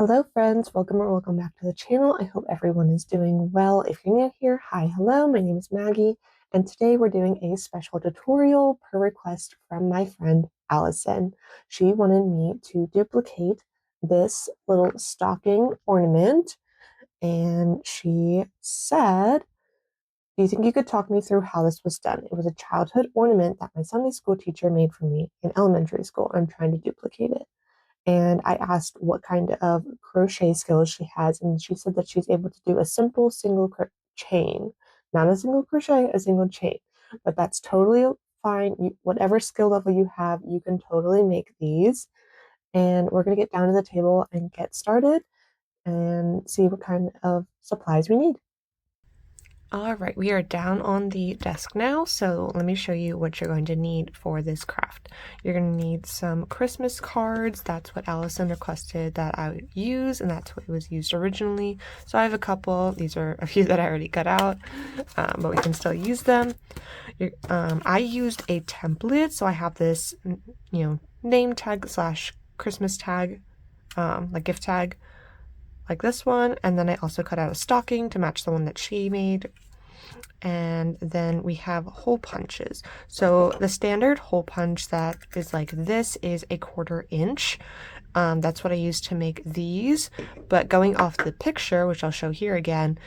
Hello friends, welcome or welcome back to the channel. I hope everyone is doing well. If you're new here, hi, hello, my name is Maggie, and today we're doing a special tutorial per request from my friend Allison. She wanted me to duplicate this little stocking ornament, and she said, do you think you could talk me through how this was done? It was a childhood ornament that my Sunday school teacher made for me in elementary school. I'm trying to duplicate it. And I asked what kind of crochet skills she has, and she said that she's able to do a simple single chain, not a single crochet, a single chain. But that's totally fine. Whatever skill level you have, you can totally make these. And we're going to get down to the table and get started and see what kind of supplies we need. All right, we are down on the desk now, so let me show you what you're going to need for this craft. You're going to need some Christmas cards. That's what Allison requested that I would use, and that's what was used originally. So I have a couple. These are a few that I already cut out, but we can still use them. I used a template, so I have this, name tag / Christmas tag, like gift tag, like this one, and then I also cut out a stocking to match the one that she made. And then we have hole punches. So the standard hole punch that is like this is a 1/4 inch. That's what I used to make these, but going off the picture, which I'll show here again,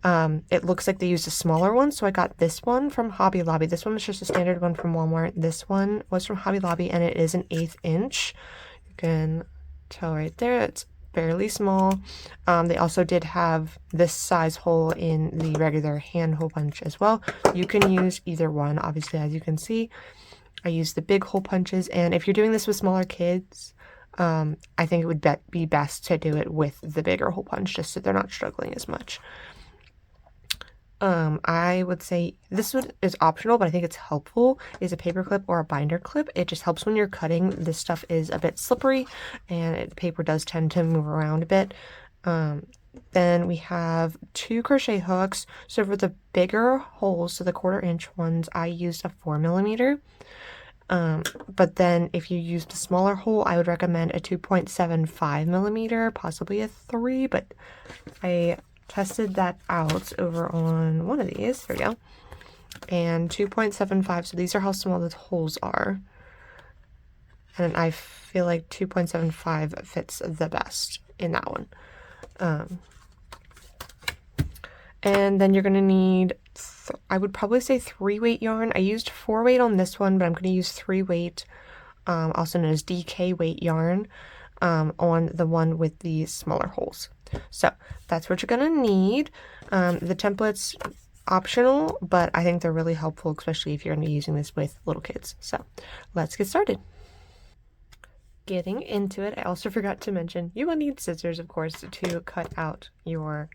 it looks like they used a smaller one, so I got this one from Hobby Lobby. This one was just a standard one from Walmart. This one was from Hobby Lobby, and it is an 1/8 inch. You can tell right there, it's fairly small. They also did have this size hole in the regular hand hole punch as well. You can use either one, obviously, as you can see. I use the big hole punches, and if you're doing this with smaller kids, I think it would be best to do it with the bigger hole punch, just so they're not struggling as much. I would say this one is optional, but I think it's helpful, is a paper clip or a binder clip. It just helps when you're cutting. This stuff is a bit slippery, and paper does tend to move around a bit. Then we have 2 crochet hooks. So for the bigger holes, so the 1/4 inch ones, I used a 4mm. But then if you used a smaller hole, I would recommend a 2.75mm, possibly a 3, but I tested that out over on one of these. There we go. And 2.75, so these are how small the holes are. And I feel like 2.75 fits the best in that one. And then you're going to need, I would probably say 3-weight yarn. I used 4-weight on this one, but I'm going to use 3-weight, also known as DK weight yarn, on the one with the smaller holes. So that's what you're going to need. The template's optional, but I think they're really helpful, especially if you're going to be using this with little kids. So let's get started. Getting into it, I also forgot to mention you will need scissors, of course, to cut out your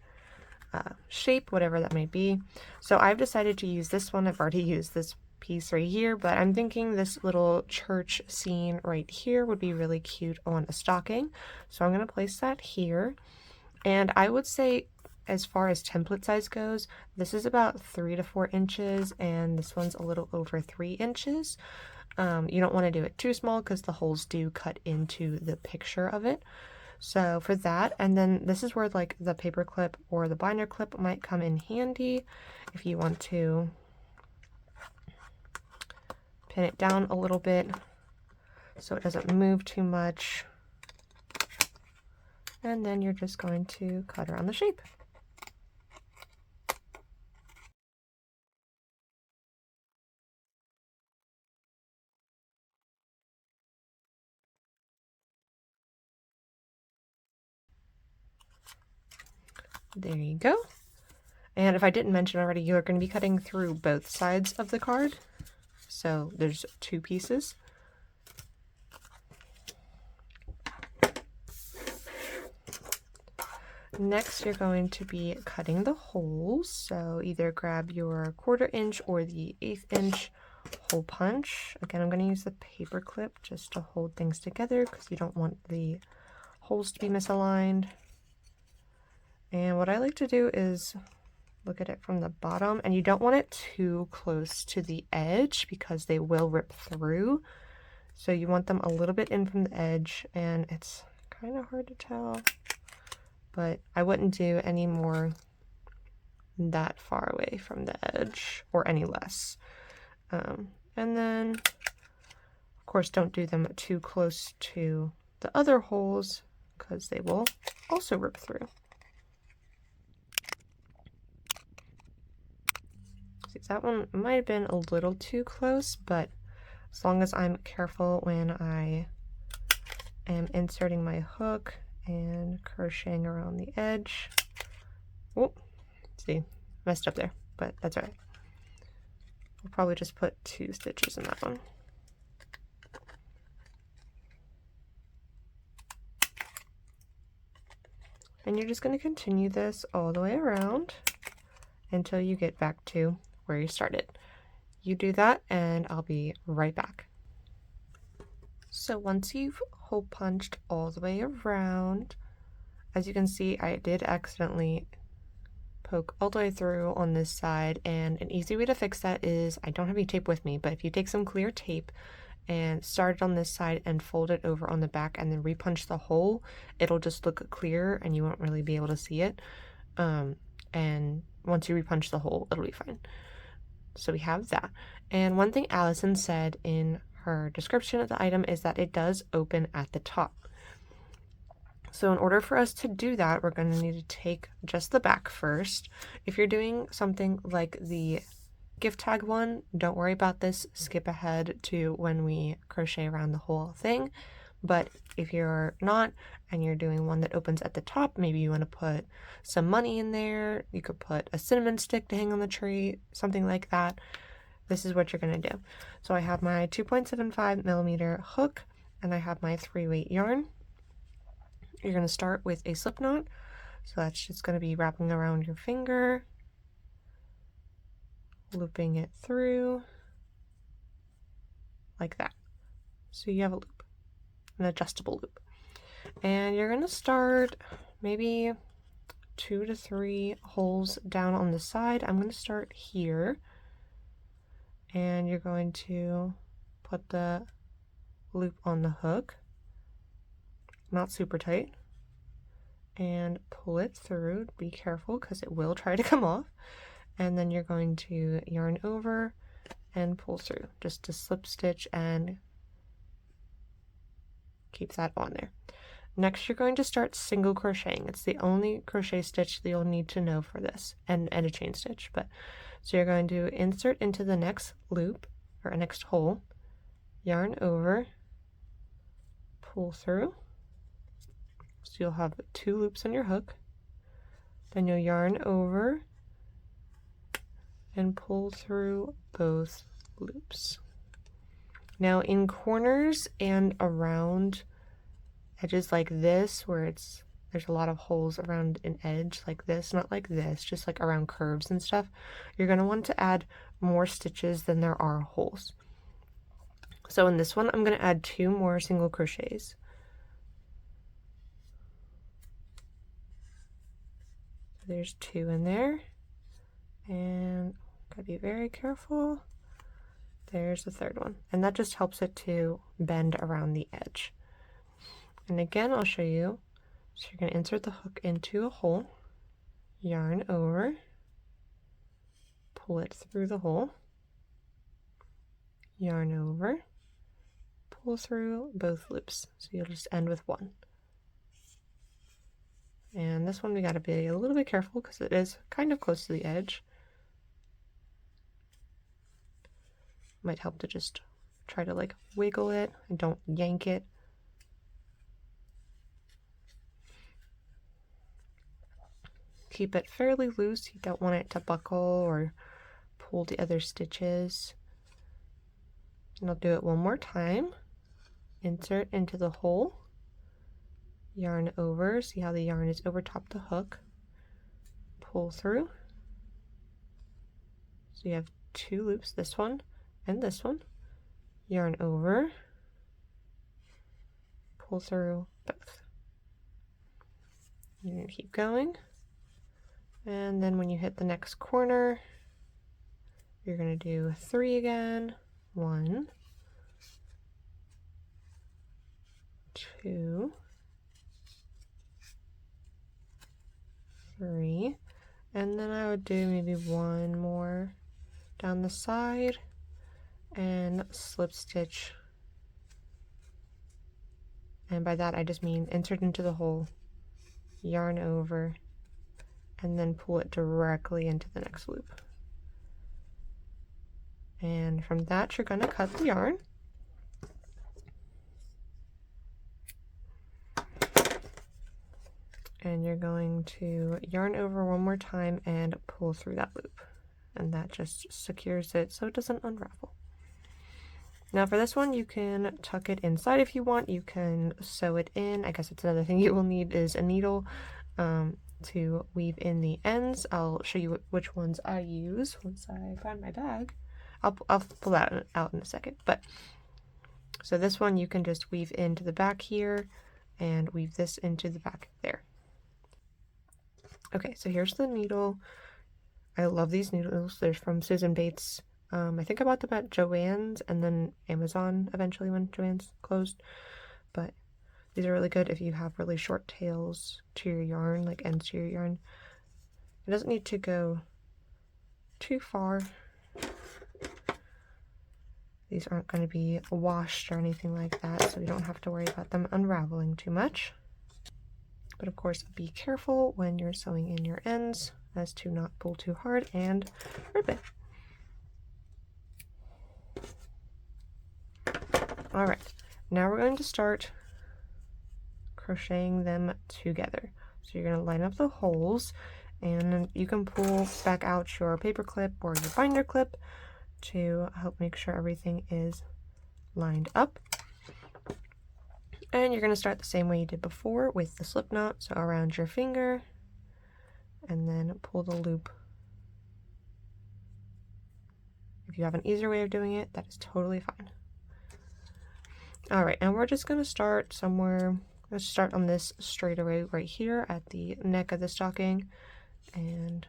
shape, whatever that may be. So I've decided to use this one. I've already used this piece right here, but I'm thinking this little church scene right here would be really cute on a stocking. So I'm going to place that here. And I would say, as far as template size goes, this is about 3 to 4 inches, and this one's a little over 3 inches. You don't want to do it too small because the holes do cut into the picture of it. So for that, and then this is where like the paper clip or the binder clip might come in handy if you want to pin it down a little bit so it doesn't move too much. And then you're just going to cut around the shape. There you go. And if I didn't mention already, you're going to be cutting through both sides of the card. So there's 2 pieces. Next, you're going to be cutting the holes. So either grab your 1/4 inch or the 1/8 inch hole punch. Again, I'm going to use the paper clip just to hold things together because you don't want the holes to be misaligned. And what I like to do is look at it from the bottom, and you don't want it too close to the edge because they will rip through. So you want them a little bit in from the edge, and it's kind of hard to tell. but I wouldn't do any more that far away from the edge or any less. And then, of course, don't do them too close to the other holes because they will also rip through. See, that one might have been a little too close, but as long as I'm careful when I am inserting my hook and crocheting around the edge. Oh, see, messed up there, but that's all right. We'll probably just put 2 stitches in that one. And you're just going to continue this all the way around until you get back to where you started. You do that and I'll be right back. So once you've hole punched all the way around, as you can see, I did accidentally poke all the way through on this side, and an easy way to fix that is, I don't have any tape with me, but if you take some clear tape and start it on this side and fold it over on the back and then repunch the hole, it'll just look clearer and you won't really be able to see it. And once you repunch the hole, it'll be fine. So we have that. And one thing Allison said in her description of the item is that it does open at the top. So in order for us to do that, we're going to need to take just the back first. If you're doing something like the gift tag one, don't worry about this. Skip ahead to when we crochet around the whole thing. But if you're not and you're doing one that opens at the top, maybe you want to put some money in there. You could put a cinnamon stick to hang on the tree, something like that. This is what you're going to do. So I have my 2.75 millimeter hook and I have my 3-weight yarn. You're going to start with a slip knot. So that's just going to be wrapping around your finger, looping it through like that. So you have a loop, an adjustable loop. And you're going to start maybe 2 to 3 holes down on the side. I'm going to start here. And you're going to put the loop on the hook, not super tight, and pull it through. Be careful because it will try to come off. And then you're going to yarn over and pull through, just a slip stitch and keep that on there. Next, you're going to start single crocheting. It's the only crochet stitch that you'll need to know for this, and a chain stitch. But so you're going to insert into the next loop or next hole, yarn over, pull through. So you'll have 2 loops on your hook. Then you'll yarn over and pull through both loops. Now in corners and around edges like this, where there's a lot of holes around an edge like this, not like this, just like around curves and stuff, you're going to want to add more stitches than there are holes. So in this one, I'm going to add 2 more single crochets. There's 2 in there, and gotta be very careful. There's the 3rd one, and that just helps it to bend around the edge. And again, I'll show you. So you're going to insert the hook into a hole, yarn over, pull it through the hole, yarn over, pull through both loops. So you'll just end with 1. And this one we got to be a little bit careful because it is kind of close to the edge. Might help to just try to like wiggle it and don't yank it. Keep it fairly loose. You don't want it to buckle or pull the other stitches. And I'll do it one more time. Insert into the hole, yarn over, see how the yarn is over top the hook, pull through. So you have 2 loops, this one and this one, yarn over, pull through both. You're going to keep going, and then when you hit the next corner, you're going to do 3 again. 1, 2, 3, and then I would do maybe one more down the side and slip stitch, and by that I just mean insert into the hole, yarn over, and then pull it directly into the next loop. And from that you're going to cut the yarn. And you're going to yarn over one more time and pull through that loop. And that just secures it so it doesn't unravel. Now for this one, you can tuck it inside if you want. You can sew it in. I guess it's another thing you will need is a needle to weave in the ends. I'll show you which ones I use once I find my bag. I'll pull that out in a second. But so this one you can just weave into the back here and weave this into the back there. Okay, so here's the needle. I love these needles. They're from Susan Bates. I think I bought them at Joann's and then Amazon eventually when Joann's closed. But these are really good if you have really short tails to your yarn, like ends to your yarn. It doesn't need to go too far. These aren't going to be washed or anything like that, so you don't have to worry about them unraveling too much. But of course, be careful when you're sewing in your ends as to not pull too hard and rip it. All right, now we're going to start crocheting them together. So you're going to line up the holes, and you can pull back out your paper clip or your binder clip to help make sure everything is lined up. And you're going to start the same way you did before with the slip knot, so around your finger, and then pull the loop. If you have an easier way of doing it, that is totally fine. All right, and we're just going to start somewhere. Let's start on this straightaway right here at the neck of the stocking, and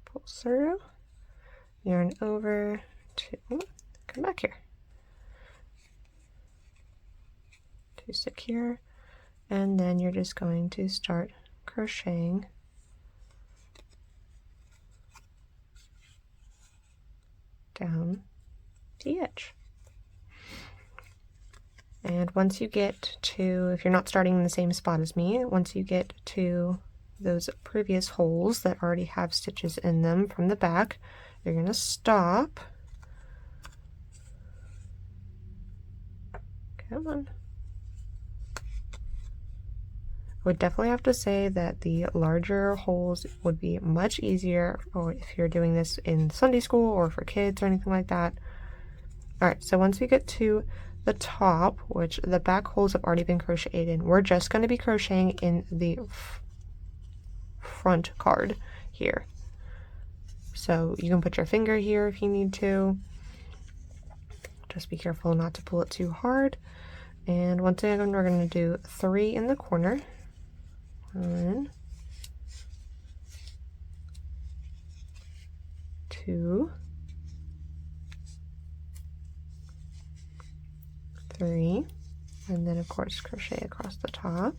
pull through, yarn over to come back here to stick here, and then you're just going to start crocheting down the edge. And once you get to, if you're not starting in the same spot as me, once you get to those previous holes that already have stitches in them from the back, you're going to stop. Come on. I would definitely have to say that the larger holes would be much easier, or if you're doing this in Sunday school or for kids or anything like that. All right, so once we get to the top, which the back holes have already been crocheted in, we're just going to be crocheting in the front card here. So you can put your finger here if you need to. Just be careful not to pull it too hard. And once again, we're going to do 3 in the corner. 1, 2, 3, and then of course crochet across the top.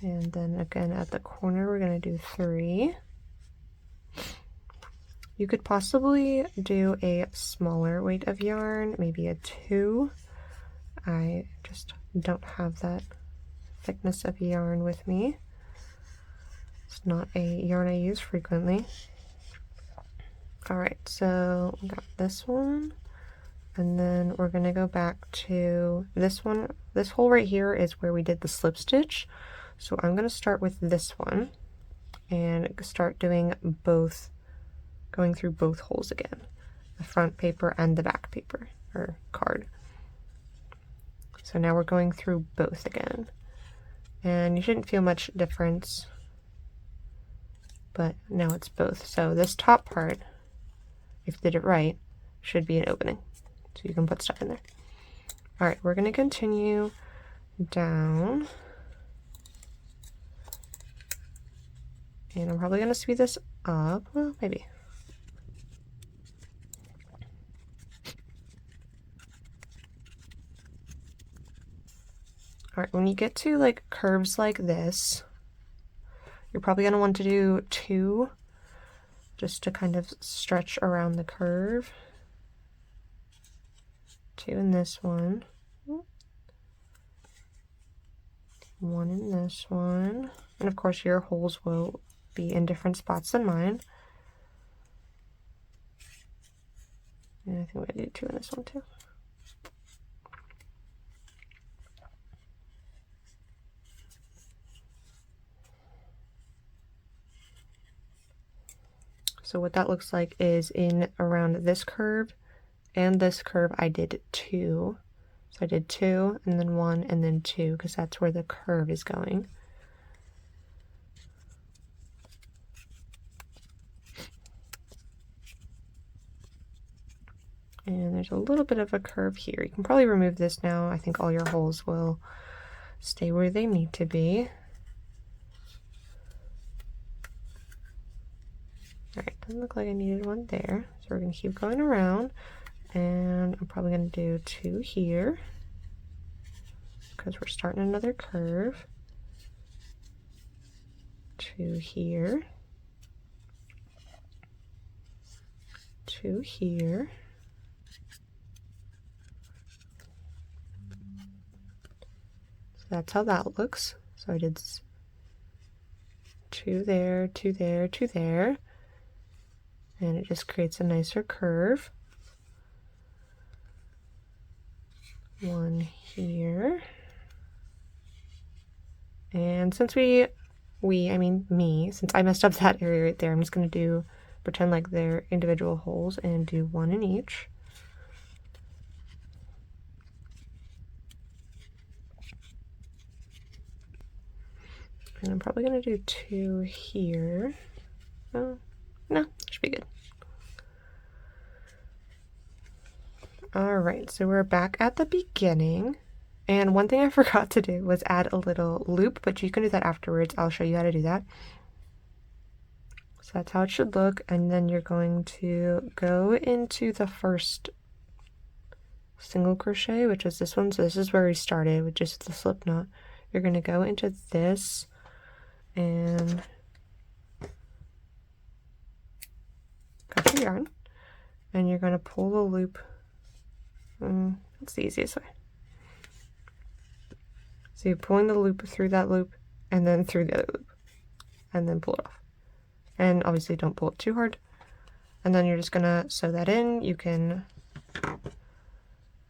And then again at the corner we're going to do 3. You could possibly do a smaller weight of yarn, maybe a 2. I just don't have that thickness of yarn with me. It's not a yarn I use frequently. Alright, so we got this one, and then we're going to go back to this one. This hole right here is where we did the slip stitch. So I'm going to start with this one and start doing both, going through both holes again, the front paper and the back paper or card. So now we're going through both again, and you shouldn't feel much difference, but now it's both. So this top part, if you did it right, should be an opening, so you can put stuff in there. All right, we're going to continue down, and I'm probably going to speed this up. Well, maybe. All right, when you get to like curves like this, you're probably going to want to do 2 just to kind of stretch around the curve. 2 in this one. 1 in this one. And of course your holes will be in different spots than mine. And I think we're going to do 2 in this one too. So what that looks like is in around this curve and this curve I did 2. So I did 2 and then 1 and then 2 because that's where the curve is going. And there's a little bit of a curve here. You can probably remove this now. I think all your holes will stay where they need to be. Alright, doesn't look like I needed one there. So we're going to keep going around. And I'm probably going to do 2 here because we're starting another curve. 2 here. 2 here. So that's how that looks. So I did 2 there, 2 there, 2 there. And it just creates a nicer curve. 1 here. And since I mean me, since I messed up that area right there, I'm just going to pretend like they're individual holes and do 1 in each. And I'm probably going to do 2 here. Oh, no, should be good. All right, so we're back at the beginning. And one thing I forgot to do was add a little loop, but you can do that afterwards. I'll show you how to do that. So that's how it should look. And then you're going to go into the first single crochet, which is this one. So this is where we started with just the slip knot. You're going to go into this and cut your yarn, and you're going to pull the loop. That's the easiest way. So you're pulling the loop through that loop and then through the other loop and then pull it off. And obviously don't pull it too hard. And then you're just going to sew that in. You can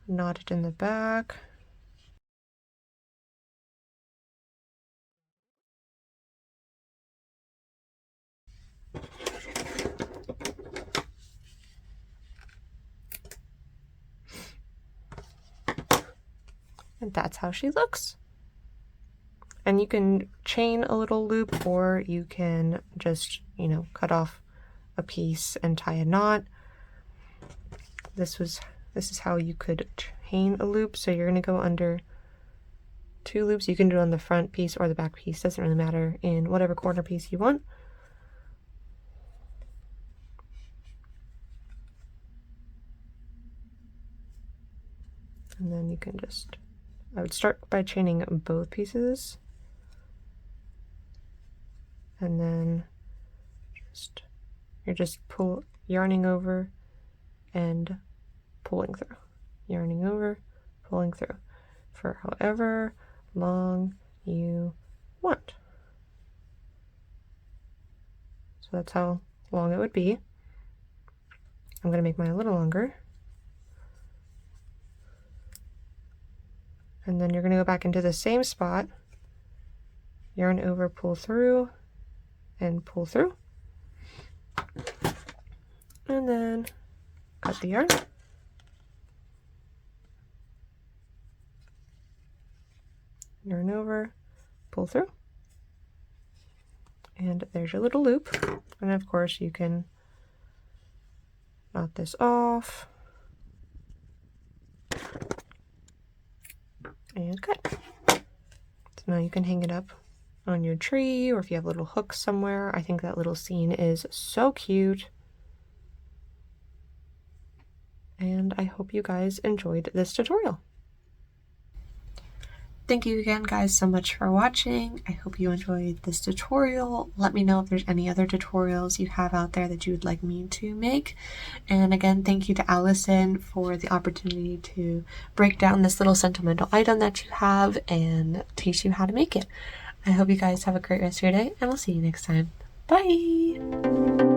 knot it in the back. And that's how she looks. And you can chain a little loop, or you can just, cut off a piece and tie a knot. This is how you could chain a loop. So you're going to go under 2 loops. You can do it on the front piece or the back piece, doesn't really matter, in whatever corner piece you want. And then you can I would start by chaining both pieces, and then you're just yarning over and pulling through, yarning over, pulling through for however long you want. So that's how long it would be. I'm going to make mine a little longer. And then you're going to go back into the same spot, yarn over, pull through, and pull through. And then cut the yarn. Yarn over, pull through. And there's your little loop. And of course you can knot this off. And cut. So now you can hang it up on your tree, or if you have little hooks somewhere. I think that little scene is so cute. And I hope you guys enjoyed this tutorial. Thank you again guys so much for watching. I hope you enjoyed this tutorial. Let me know if there's any other tutorials you have out there that you would like me to make. And again, thank you to Allison for the opportunity to break down this little sentimental item that you have and teach you how to make it. I hope you guys have a great rest of your day, and I'll see you next time. Bye!